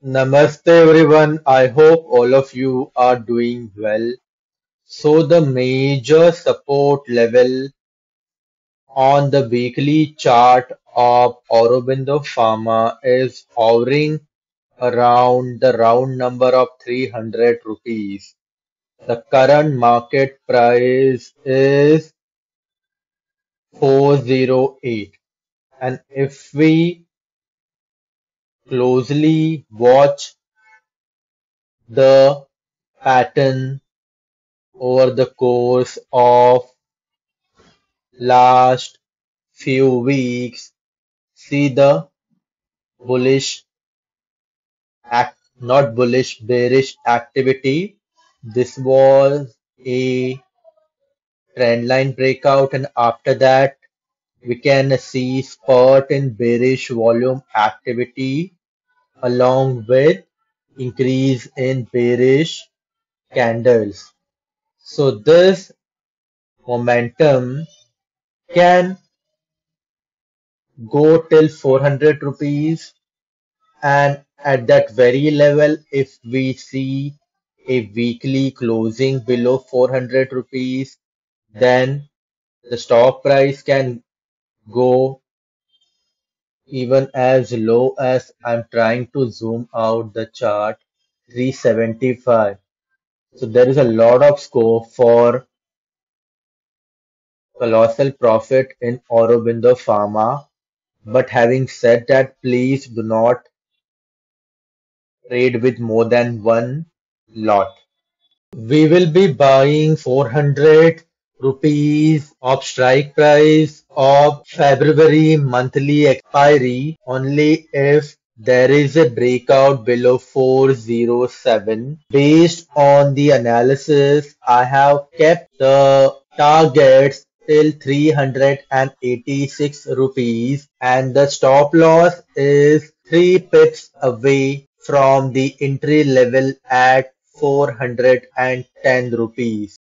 Namaste everyone. I hope all of you are doing well. So the major support level on the weekly chart of Aurobindo Pharma is hovering around the round number of 300 rupees. The current market price is 408, and if we closely watch the pattern over the course of last few weeks, see the bullish not bullish, bearish activity. This was a trendline breakout, and after that, we can see spurt in bearish volume activity along with increase in bearish candles. So this momentum can go till 400 rupees, and at that very level, if we see a weekly closing below 400 rupees, then the stock price can go even as low as, I'm trying to zoom out the chart, 375. So there is a lot of scope for colossal profit in Aurobindo Pharma. But having said that, please do not trade with more than one lot. We will be buying 400 rupees of strike price of February monthly expiry only if there is a breakout below 407. Based on the analysis, I have kept the targets till 386 rupees, and the stop loss is 3 pips away from the entry level at 410 rupees.